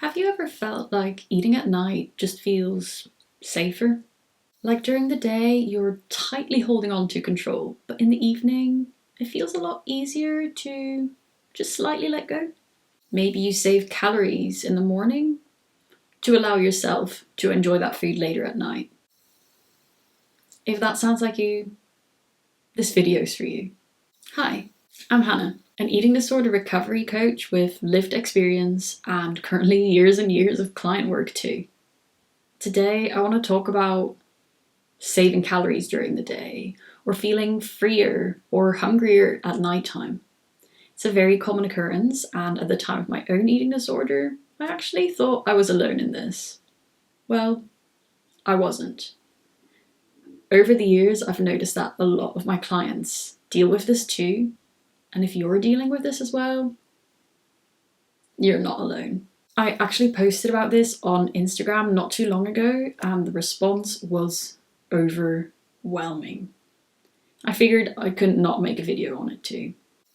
Have you ever felt like eating at night just feels safer? Like during the day, you're tightly holding on to control, but in the evening, it feels a lot easier to just slightly let go? Maybe you save calories in the morning to allow yourself to enjoy that food later at night. If that sounds like you, this video's for you. Hi, I'm Hannah, an eating disorder recovery coach with lived experience and currently years and years of client work too. Today, I want to talk about saving calories during the day or feeling freer or hungrier at nighttime. It's a very common occurrence, and at the time of my own eating disorder, I actually thought I was alone in this. Well, I wasn't. Over the years, I've noticed that a lot of my clients deal with this too, and if you're dealing with this as well, you're not alone. I actually posted about this on Instagram not too long ago, and the response was overwhelming. I figured I could not make a video on it too.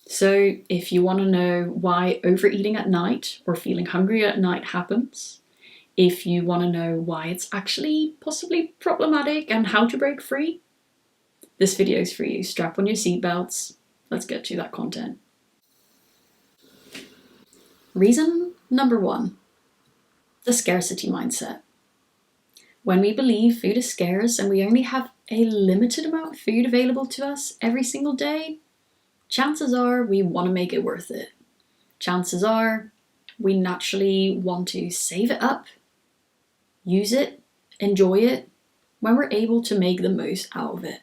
So if you want to know why overeating at night or feeling hungry at night happens, if you want to know why it's actually possibly problematic and how to break free, this video is for you. Strap on your seatbelts. Let's get to that content. Reason number 1, the scarcity mindset. When we believe food is scarce and we only have a limited amount of food available to us every single day, chances are we want to make it worth it. Chances are we naturally want to save it up, use it, enjoy it, when we're able to make the most out of it.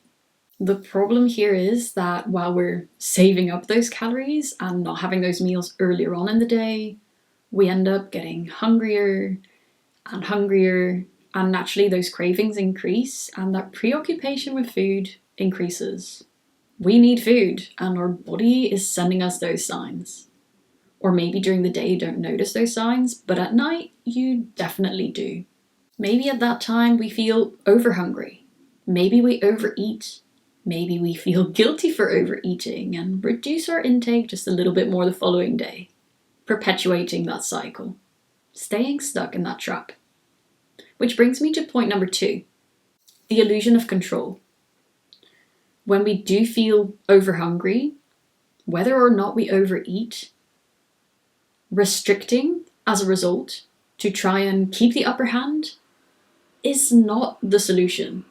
The problem here is that while we're saving up those calories and not having those meals earlier on in the day, we end up getting hungrier and hungrier, and naturally those cravings increase and that preoccupation with food increases. We need food and our body is sending us those signs. Or maybe during the day you don't notice those signs, but at night you definitely do. Maybe at that time we feel overhungry. Maybe we overeat. Maybe we feel guilty for overeating and reduce our intake just a little bit more the following day, perpetuating that cycle, staying stuck in that trap. Which brings me to point number 2, the illusion of control. When we do feel overhungry, whether or not we overeat, restricting as a result to try and keep the upper hand is not the solution.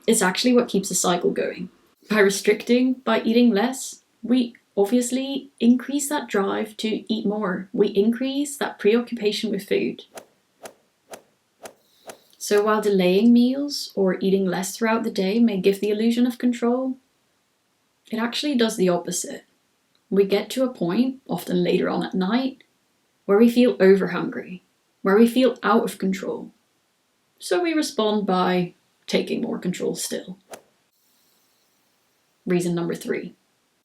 It's actually what keeps the cycle going. By restricting, by eating less, we obviously increase that drive to eat more. We increase that preoccupation with food. So while delaying meals or eating less throughout the day may give the illusion of control, it actually does the opposite. We get to a point, often later on at night, where we feel overhungry, where we feel out of control. So we respond by taking more control still. Reason number 3,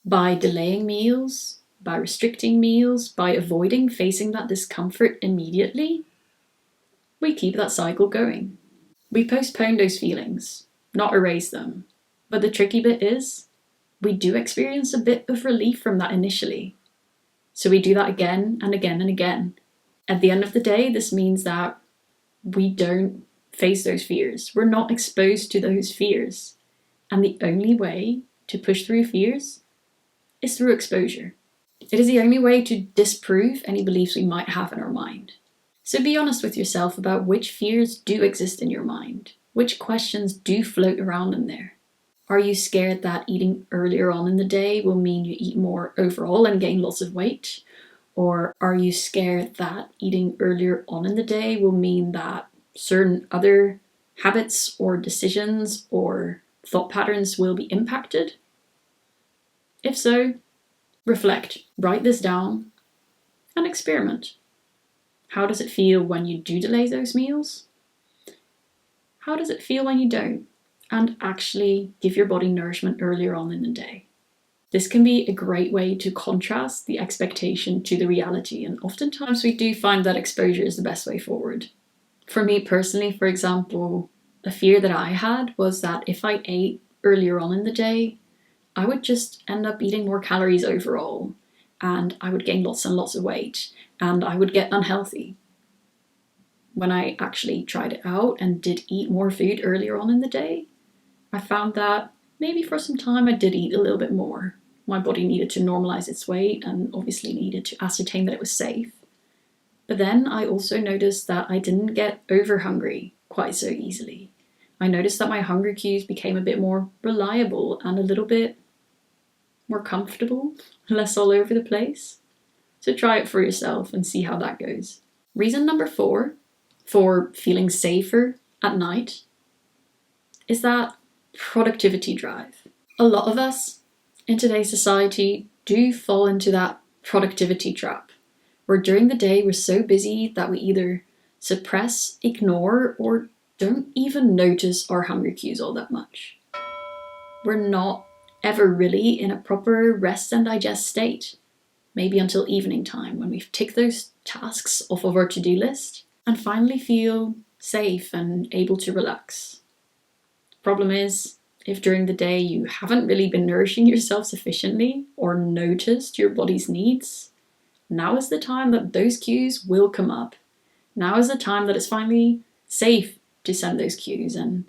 by delaying meals, by restricting meals, by avoiding facing that discomfort immediately, we keep that cycle going. We postpone those feelings, not erase them. But the tricky bit is, we do experience a bit of relief from that initially. So we do that again and again and again. At the end of the day, this means that we don't face those fears. We're not exposed to those fears. And the only way to push through fears is through exposure. It is the only way to disprove any beliefs we might have in our mind. So be honest with yourself about which fears do exist in your mind. Which questions do float around in there? Are you scared that eating earlier on in the day will mean you eat more overall and gain lots of weight? Or are you scared that eating earlier on in the day will mean that certain other habits or decisions or thought patterns will be impacted? If so, reflect, write this down, and experiment. How does it feel when you do delay those meals? How does it feel when you don't? And actually give your body nourishment earlier on in the day. This can be a great way to contrast the expectation to the reality, and oftentimes we do find that exposure is the best way forward. For me personally, for example, a fear that I had was that if I ate earlier on in the day, I would just end up eating more calories overall, and I would gain lots and lots of weight, and I would get unhealthy. When I actually tried it out and did eat more food earlier on in the day, I found that maybe for some time I did eat a little bit more. My body needed to normalize its weight and obviously needed to ascertain that it was safe. But then I also noticed that I didn't get over hungry quite so easily. I noticed that my hunger cues became a bit more reliable and a little bit more comfortable, less all over the place. So try it for yourself and see how that goes. Reason number 4 for feeling safer at night is that productivity drive. A lot of us in today's society do fall into that productivity trap, where during the day we're so busy that we either suppress, ignore, or don't even notice our hunger cues all that much. We're not ever really in a proper rest and digest state, maybe until evening time when we've ticked those tasks off of our to-do list and finally feel safe and able to relax. Problem is, if during the day you haven't really been nourishing yourself sufficiently or noticed your body's needs, now is the time that those cues will come up. Now is the time that it's finally safe to send those cues, and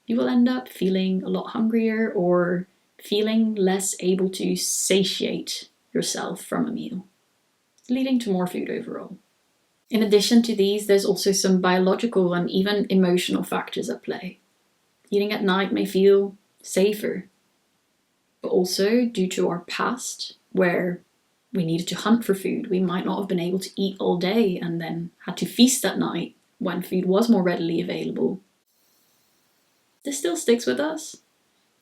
you will end up feeling a lot hungrier or feeling less able to satiate yourself from a meal, leading to more food overall. In addition to these, there's also some biological and even emotional factors at play. Eating at night may feel safer, but also due to our past, where we needed to hunt for food, we might not have been able to eat all day and then had to feast at night when food was more readily available. This still sticks with us.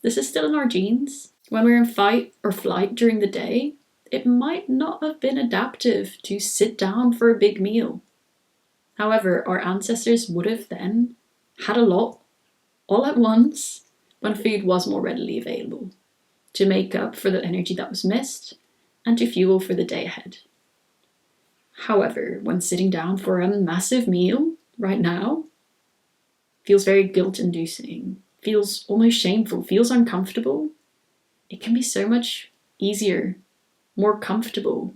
This is still in our genes. When we're in fight or flight during the day, it might not have been adaptive to sit down for a big meal. However, our ancestors would have then had a lot all at once when food was more readily available, to make up for the energy that was missed and to fuel for the day ahead. However, when sitting down for a massive meal right now, feels very guilt-inducing, feels almost shameful, feels uncomfortable, it can be so much easier, more comfortable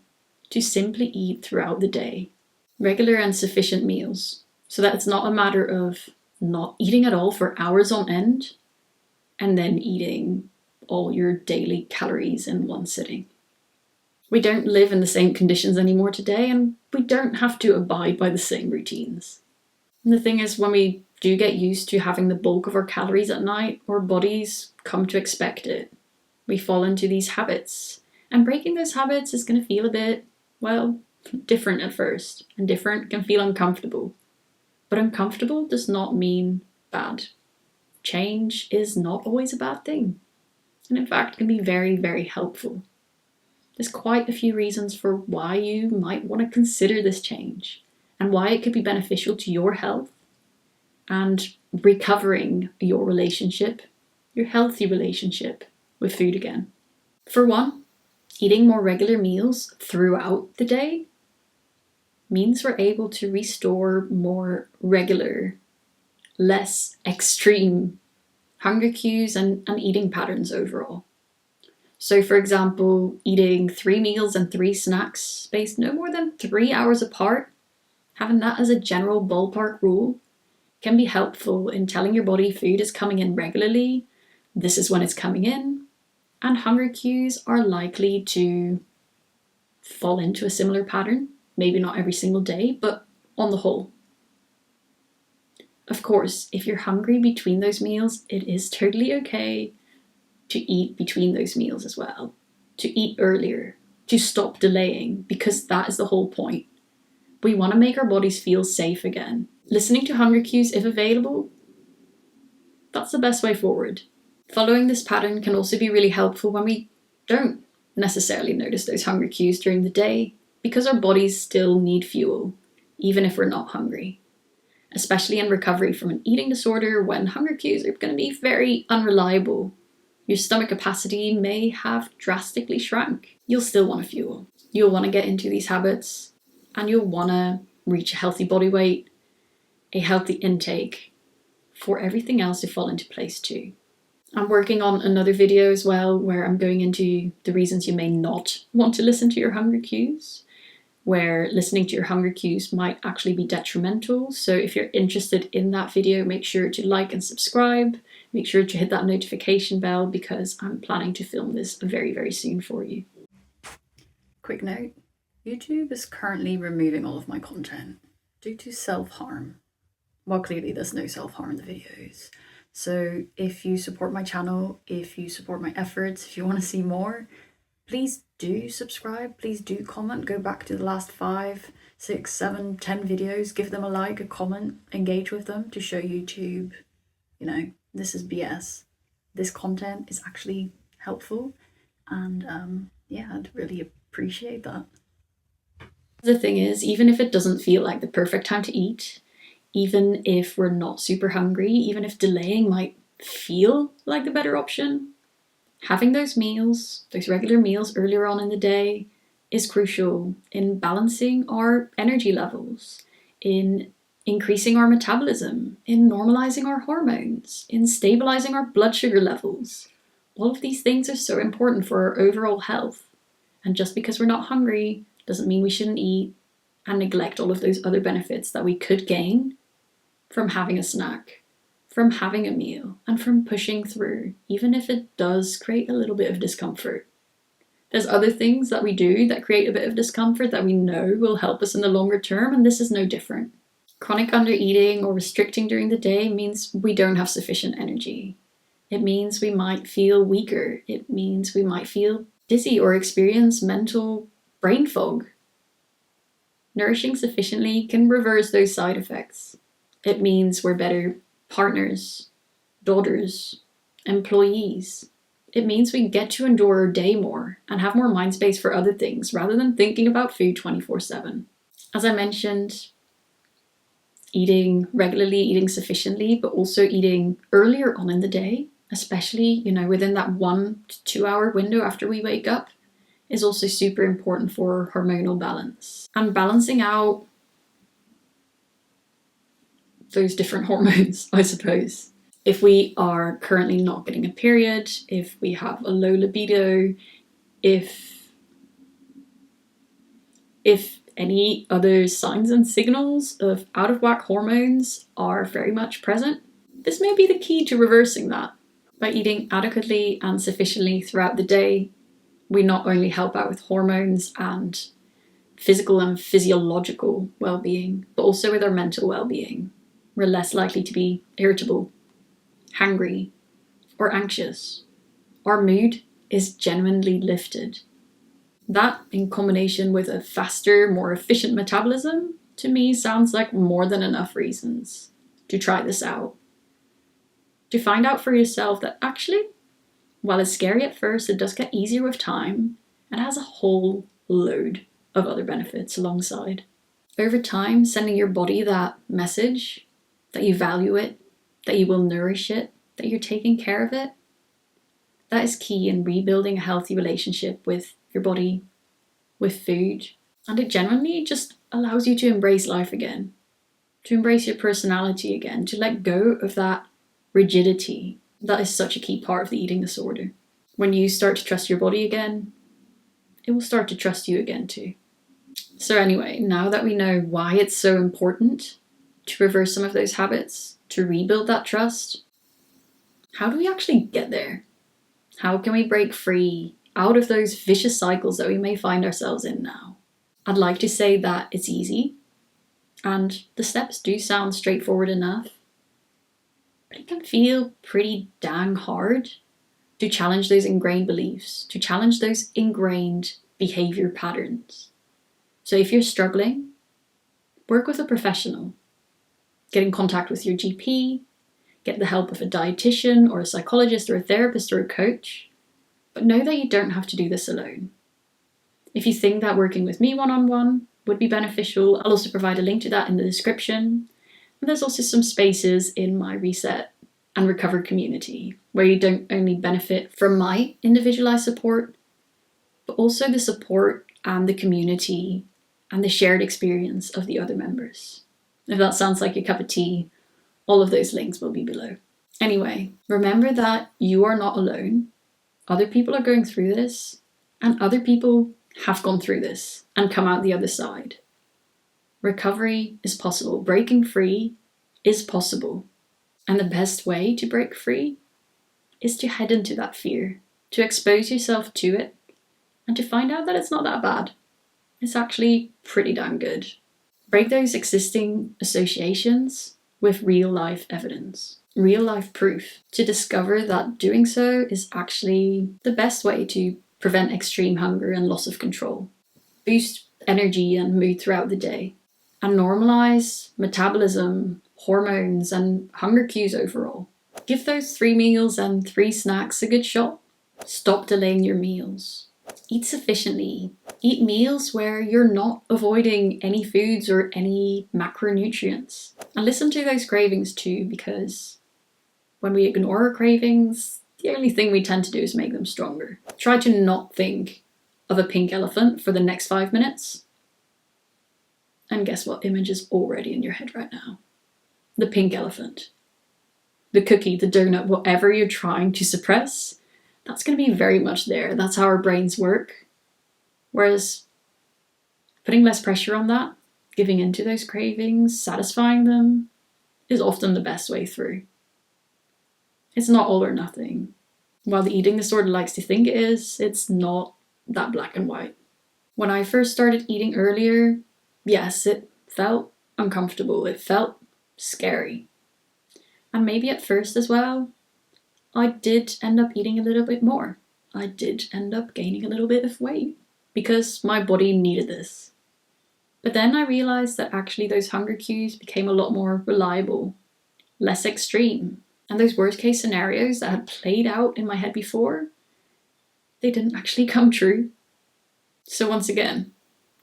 to simply eat throughout the day. Regular and sufficient meals, so that it's not a matter of not eating at all for hours on end and then eating all your daily calories in one sitting. We don't live in the same conditions anymore today, and we don't have to abide by the same routines. And the thing is, when we do get used to having the bulk of our calories at night, our bodies come to expect it. We fall into these habits, and breaking those habits is going to feel a bit, well, different at first, and different can feel uncomfortable. But uncomfortable does not mean bad. Change is not always a bad thing, and in fact can be very, very helpful. There's quite a few reasons for why you might want to consider this change, and why it could be beneficial to your health and recovering your relationship, your healthy relationship with food again. For one, eating more regular meals throughout the day means we're able to restore more regular, less extreme hunger cues and eating patterns overall. So for example, eating 3 meals and 3 snacks spaced no more than 3 hours apart, having that as a general ballpark rule, can be helpful in telling your body food is coming in regularly, this is when it's coming in, and hunger cues are likely to fall into a similar pattern. Maybe not every single day, but on the whole. Of course, if you're hungry between those meals, it is totally okay to eat between those meals as well. To eat earlier, to stop delaying, because that is the whole point. We want to make our bodies feel safe again. Listening to hunger cues if available, that's the best way forward. Following this pattern can also be really helpful when we don't necessarily notice those hunger cues during the day, because our bodies still need fuel, even if we're not hungry. Especially in recovery from an eating disorder, when hunger cues are going to be very unreliable. Your stomach capacity may have drastically shrunk. You'll still want to fuel. You'll want to get into these habits, and you'll want to reach a healthy body weight, a healthy intake, for everything else to fall into place too. I'm working on another video as well, where I'm going into the reasons you may not want to listen to your hunger cues. where listening to your hunger cues might actually be detrimental. So if you're interested in that video, make sure to like and subscribe. Make sure to hit that notification bell because I'm planning to film this very, very soon for you. Quick note, YouTube is currently removing all of my content due to self-harm. Well, clearly there's no self-harm in the videos. So if you support my channel, if you support my efforts, if you want to see more, please do subscribe, please do comment, go back to the last 5, 6, 7, 10 videos, give them a like, a comment, engage with them to show YouTube, you know, this is BS. This content is actually helpful, and yeah, I'd really appreciate that. The thing is, even if it doesn't feel like the perfect time to eat, even if we're not super hungry, even if delaying might feel like the better option, having those meals, those regular meals earlier on in the day is crucial in balancing our energy levels, in increasing our metabolism, in normalizing our hormones, in stabilizing our blood sugar levels. All of these things are so important for our overall health. And just because we're not hungry doesn't mean we shouldn't eat and neglect all of those other benefits that we could gain from having a snack, from having a meal, and from pushing through, even if it does create a little bit of discomfort. There's other things that we do that create a bit of discomfort that we know will help us in the longer term, and this is no different. Chronic undereating or restricting during the day means we don't have sufficient energy. It means we might feel weaker. It means we might feel dizzy or experience mental brain fog. Nourishing sufficiently can reverse those side effects. It means we're better partners, daughters, employees. It means we get to endure our day more and have more mind space for other things rather than thinking about food 24/7. As I mentioned, eating regularly, eating sufficiently, but also eating earlier on in the day, especially, within that 1 to 2 hour window after we wake up, is also super important for hormonal balance. And balancing out those different hormones, I suppose. If we are currently not getting a period, if we have a low libido, if any other signs and signals of out of whack hormones are very much present, this may be the key to reversing that. By eating adequately and sufficiently throughout the day, we not only help out with hormones and physical and physiological well-being, but also with our mental well-being. We're less likely to be irritable, hangry, or anxious. Our mood is genuinely lifted. That, in combination with a faster, more efficient metabolism, to me sounds like more than enough reasons to try this out. To find out for yourself that actually, while it's scary at first, it does get easier with time and has a whole load of other benefits alongside. Over time, sending your body that message that you value it, that you will nourish it, that you're taking care of it, that is key in rebuilding a healthy relationship with your body, with food, and it genuinely just allows you to embrace life again, to embrace your personality again, to let go of that rigidity that is such a key part of the eating disorder. When you start to trust your body again, it will start to trust you again too. So anyway, now that we know why it's so important to reverse some of those habits, to rebuild that trust, how do we actually get there? How can we break free out of those vicious cycles that we may find ourselves in now? I'd like to say that it's easy, and the steps do sound straightforward enough, but it can feel pretty dang hard to challenge those ingrained beliefs, to challenge those ingrained behavior patterns. So if you're struggling, work with a professional. Get in contact with your GP, get the help of a dietitian or a psychologist or a therapist or a coach, but know that you don't have to do this alone. If you think that working with me one-on-one would be beneficial, I'll also provide a link to that in the description. And there's also some spaces in my Reset and Recover community where you don't only benefit from my individualized support, but also the support and the community and the shared experience of the other members. If that sounds like your cup of tea, all of those links will be below. Anyway, remember that you are not alone. Other people are going through this, and other people have gone through this and come out the other side. Recovery is possible. Breaking free is possible. And the best way to break free is to head into that fear, to expose yourself to it, and to find out that it's not that bad. It's actually pretty damn good. Break those existing associations with real life evidence, real life proof, to discover that doing so is actually the best way to prevent extreme hunger and loss of control, boost energy and mood throughout the day, and normalize metabolism, hormones, and hunger cues overall. Give those 3 meals and 3 snacks a good shot. Stop delaying your meals. Eat sufficiently. Eat meals where you're not avoiding any foods or any macronutrients. And listen to those cravings too, because when we ignore our cravings, the only thing we tend to do is make them stronger. Try to not think of a pink elephant for the next 5 minutes. And guess what image is already in your head right now? The pink elephant. The cookie, the donut, whatever you're trying to suppress, that's going to be very much there. That's how our brains work. Whereas putting less pressure on that, giving into those cravings, satisfying them, is often the best way through. It's not all or nothing. While the eating disorder likes to think it is, it's not that black and white. When I first started eating earlier, yes, it felt uncomfortable. It felt scary. And maybe at first as well, I did end up eating a little bit more. I did end up gaining a little bit of weight because my body needed this. But then I realized that actually those hunger cues became a lot more reliable, less extreme. And those worst case scenarios that had played out in my head before, they didn't actually come true. So once again,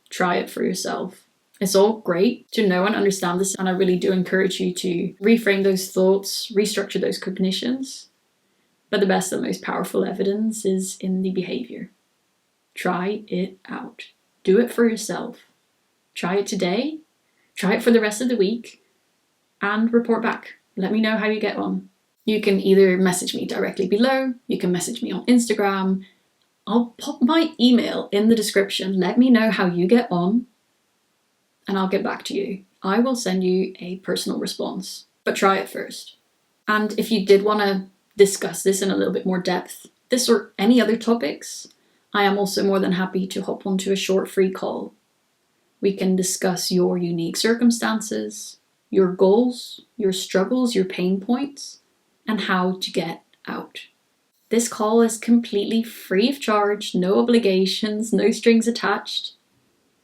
try it for yourself. It's all great to know and understand this, and I really do encourage you to reframe those thoughts, restructure those cognitions. But the best and most powerful evidence is in the behavior. Try it out. Do it for yourself. Try it today, try it for the rest of the week, and report back. Let me know how you get on. You can either message me directly below, you can message me on Instagram. I'll pop my email in the description. Let me know how you get on, and I'll get back to you. I will send you a personal response, but try it first. And if you did want to discuss this in a little bit more depth, this or any other topics, I am also more than happy to hop onto a short free call. We can discuss your unique circumstances, your goals, your struggles, your pain points, and how to get out. This call is completely free of charge, no obligations, no strings attached,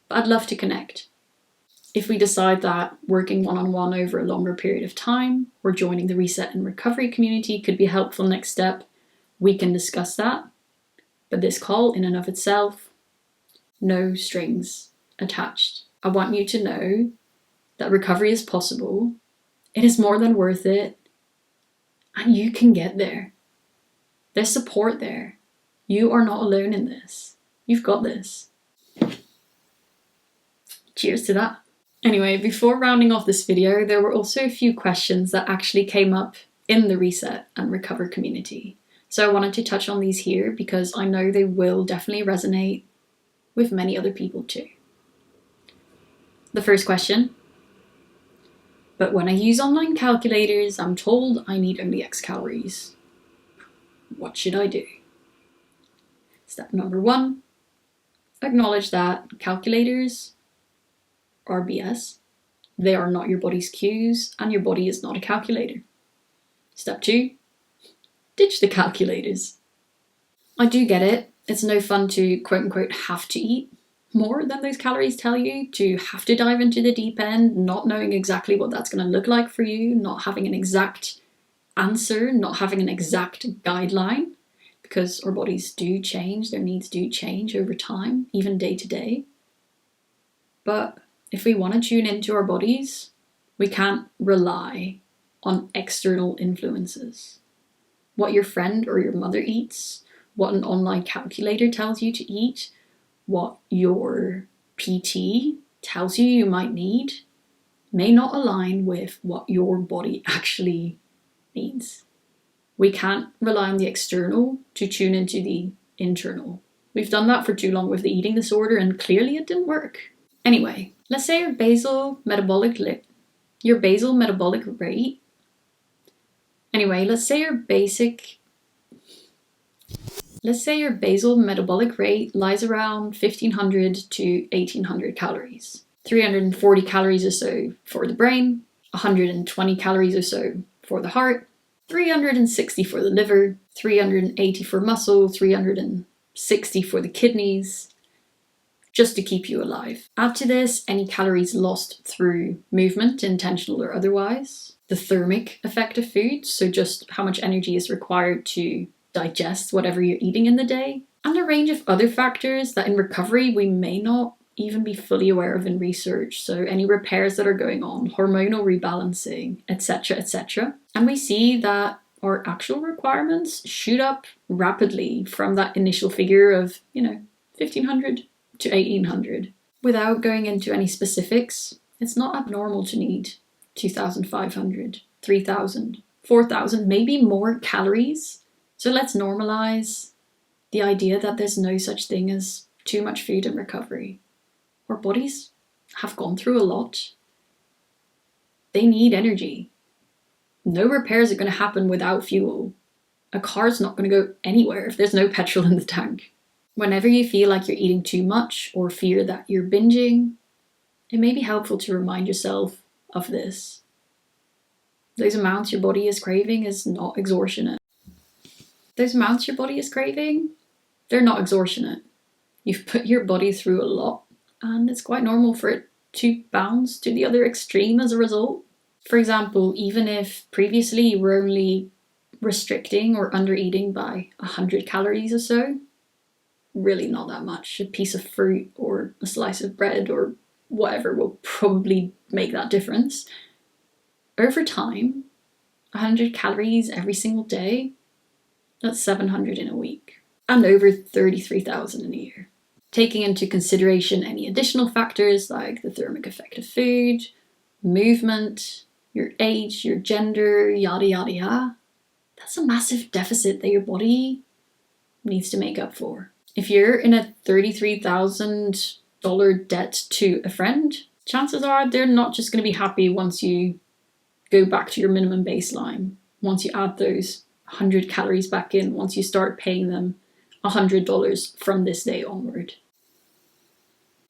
but I'd love to connect. If we decide that working one-on-one over a longer period of time or joining the Reset and Recovery community could be a helpful next step, we can discuss that. But this call in and of itself, no strings attached. I want you to know that recovery is possible. It is more than worth it. And you can get there. There's support there. You are not alone in this. You've got this. Cheers to that. Anyway, before rounding off this video, there were also a few questions that actually came up in the Reset and Recover community. So I wanted to touch on these here because I know they will definitely resonate with many other people too. The first question: but when I use online calculators, I'm told I need only X calories. What should I do? Step number 1, acknowledge that calculators are BS. They are not your body's cues, and your body is not a calculator. Step 2, ditch the calculators. I do get it. It's no fun to quote unquote have to eat more than those calories tell you, to have to dive into the deep end, not knowing exactly what that's going to look like for you, not having an exact answer, not having an exact guideline, because our bodies do change, their needs do change over time, even day to day. But if we want to tune into our bodies, we can't rely on external influences. What your friend or your mother eats, what an online calculator tells you to eat, what your PT tells you might need, may not align with what your body actually needs. We can't rely on the external to tune into the internal. We've done that for too long with the eating disorder and clearly it didn't work. Anyway, let's say your basal metabolic rate. Anyway, let's say your basal metabolic rate lies around 1500 to 1800 calories. 340 calories or so for the brain, 120 calories or so for the heart, 360 for the liver, 380 for muscle, 360 for the kidneys, just to keep you alive. Add to this any calories lost through movement, intentional or otherwise, the thermic effect of food, so just how much energy is required to digest whatever you're eating in the day, and a range of other factors that in recovery we may not even be fully aware of in research. So any repairs that are going on, hormonal rebalancing, etc., etc. And we see that our actual requirements shoot up rapidly from that initial figure of, 1500 to 1800. Without going into any specifics, it's not abnormal to need 2500, 3000, 4000, maybe more calories. So let's normalize the idea that there's no such thing as too much food in recovery. Our bodies have gone through a lot. They need energy. No repairs are going to happen without fuel. A car's not going to go anywhere if there's no petrol in the tank. Whenever you feel like you're eating too much or fear that you're binging, it may be helpful to remind yourself of this. Those amounts your body is craving is not extortionate. Those amounts your body is craving, they're not extortionate. You've put your body through a lot, and it's quite normal for it to bounce to the other extreme as a result. For example, even if previously you were only restricting or under eating by 100 calories or so, really not that much. A piece of fruit or a slice of bread or whatever will probably make that difference. Over time, 100 calories every single day, that's 700 in a week, and over 33,000 in a year. Taking into consideration any additional factors like the thermic effect of food, movement, your age, your gender, yada yada yada, that's a massive deficit that your body needs to make up for. If you're in a $33,000 debt to a friend, chances are they're not just going to be happy once you go back to your minimum baseline, once you add those 100 calories back in, once you start paying them $100 from this day onward.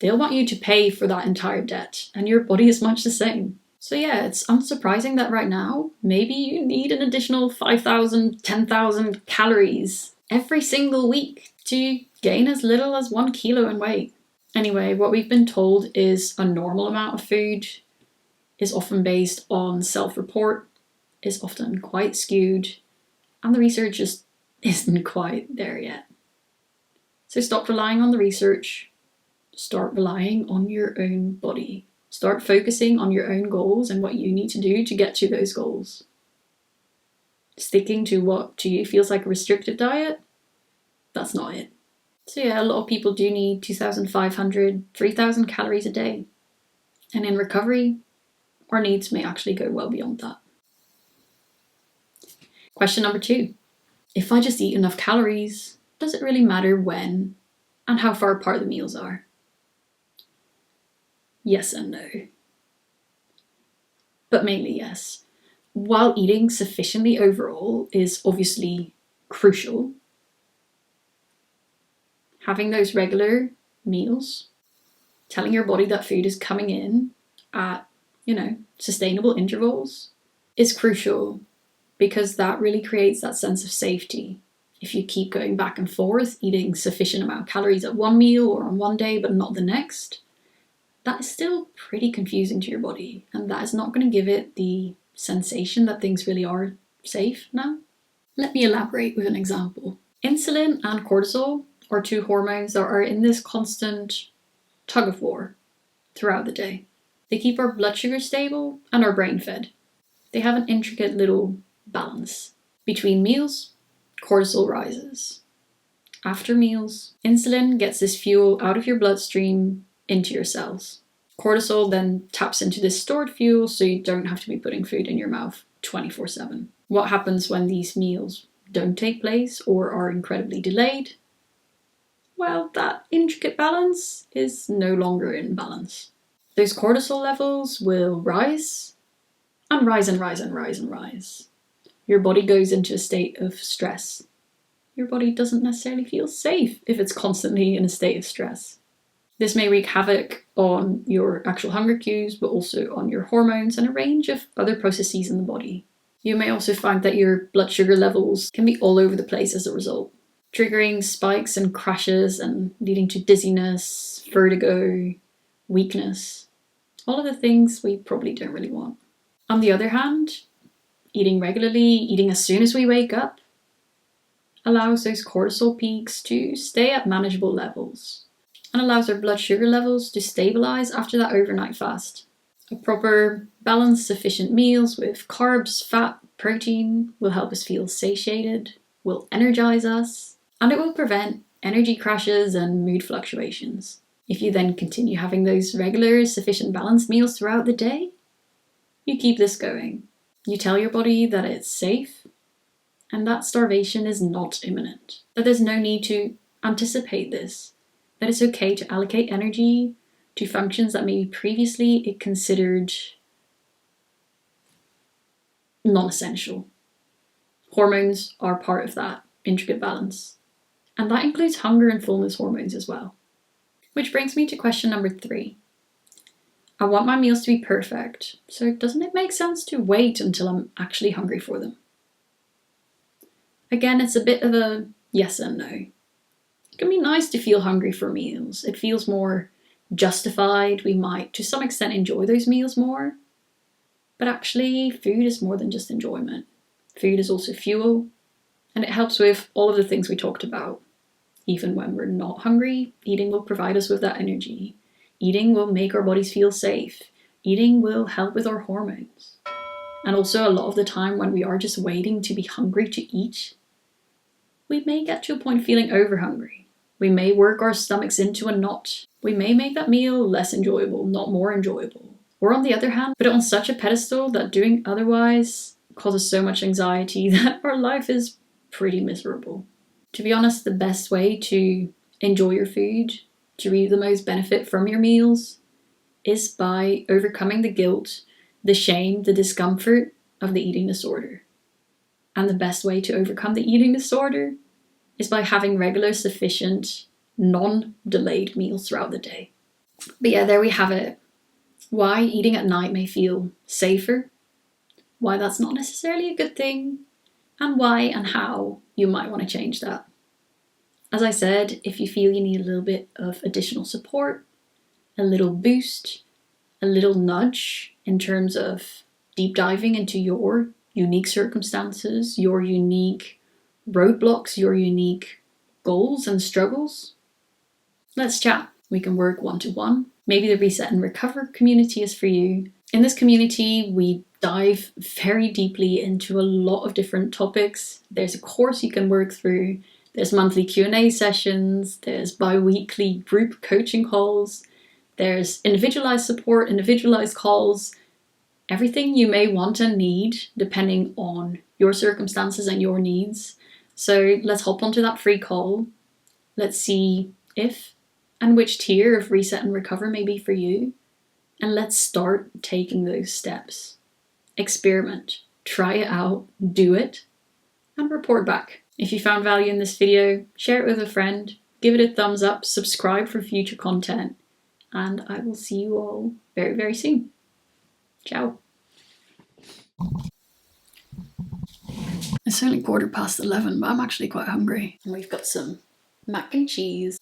They'll want you to pay for that entire debt, and your body is much the same. So yeah, it's unsurprising that right now, maybe you need an additional 5,000, 10,000 calories every single week to gain as little as 1 kilo in weight. Anyway, what we've been told is a normal amount of food is often based on self-report, is often quite skewed, and the research just isn't quite there yet. So stop relying on the research, start relying on your own body. Start focusing on your own goals and what you need to do to get to those goals. Sticking to what to you feels like a restrictive diet, that's not it. So yeah, a lot of people do need 2,500, 3,000 calories a day. And in recovery, our needs may actually go well beyond that. Question number 2. If I just eat enough calories, does it really matter when and how far apart the meals are? Yes and no. But mainly yes. While eating sufficiently overall is obviously crucial, having those regular meals, telling your body that food is coming in at, sustainable intervals is crucial, because that really creates that sense of safety. If you keep going back and forth, eating sufficient amount of calories at one meal or on one day but not the next, that is still pretty confusing to your body, and that is not going to give it the sensation that things really are safe now. Let me elaborate with an example. Insulin and cortisol are 2 hormones that are in this constant tug of war throughout the day. They keep our blood sugar stable and our brain fed. They have an intricate little balance. Between meals, cortisol rises. After meals, insulin gets this fuel out of your bloodstream into your cells. Cortisol then taps into this stored fuel so you don't have to be putting food in your mouth 24/7. What happens when these meals don't take place or are incredibly delayed? well, that intricate balance is no longer in balance. Those cortisol levels will rise and rise and rise and rise and rise. Your body goes into a state of stress. Your body doesn't necessarily feel safe if it's constantly in a state of stress. This may wreak havoc on your actual hunger cues, but also on your hormones and a range of other processes in the body. You may also find that your blood sugar levels can be all over the place as a result, triggering spikes and crashes and leading to dizziness, vertigo, weakness, all of the things we probably don't really want. On the other hand, eating regularly, eating as soon as we wake up, allows those cortisol peaks to stay at manageable levels and allows our blood sugar levels to stabilize after that overnight fast. A proper, balanced, sufficient meals with carbs, fat, protein will help us feel satiated, will energize us, and it will prevent energy crashes and mood fluctuations. If you then continue having those regular, sufficient, balanced meals throughout the day, you keep this going. You tell your body that it's safe and that starvation is not imminent, that there's no need to anticipate this, that it's okay to allocate energy to functions that maybe previously it considered non-essential. Hormones are part of that intricate balance, and that includes hunger and fullness hormones as well. Which brings me to question number 3. I want my meals to be perfect, so doesn't it make sense to wait until I'm actually hungry for them? Again, it's a bit of a yes and no. It can be nice to feel hungry for meals. It feels more justified. We might, to some extent, enjoy those meals more. But actually, food is more than just enjoyment. Food is also fuel, and it helps with all of the things we talked about. Even when we're not hungry, eating will provide us with that energy. Eating will make our bodies feel safe. Eating will help with our hormones. And also, a lot of the time when we are just waiting to be hungry to eat, we may get to a point feeling over-hungry. We may work our stomachs into a knot. We may make that meal less enjoyable, not more enjoyable. Or on the other hand, put it on such a pedestal that doing otherwise causes so much anxiety that our life is pretty miserable. To be honest, the best way to enjoy your food, to reap the most benefit from your meals, is by overcoming the guilt, the shame, the discomfort of the eating disorder. And the best way to overcome the eating disorder is by having regular, sufficient, non-delayed meals throughout the day. But yeah, there we have it. Why eating at night may feel safer, why that's not necessarily a good thing, and why and how you might want to change that. As I said, if you feel you need a little bit of additional support, a little boost, a little nudge in terms of deep diving into your unique circumstances, your unique roadblocks, your unique goals and struggles, let's chat. We can work one-to-one. Maybe the Reset and Recover community is for you. In this community, we dive very deeply into a lot of different topics. There's a course you can work through. There's monthly Q&A sessions. There's bi-weekly group coaching calls. There's individualized support, individualized calls. Everything you may want and need depending on your circumstances and your needs. So let's hop onto that free call. Let's see if and which tier of Reset and Recover may be for you. And let's start taking those steps. Experiment, try it out, do it, and report back. If you found value in this video, share it with a friend, give it a thumbs up, subscribe for future content, and I will see you all very, very soon. Ciao. It's only 11:15, but I'm actually quite hungry. And we've got some mac and cheese.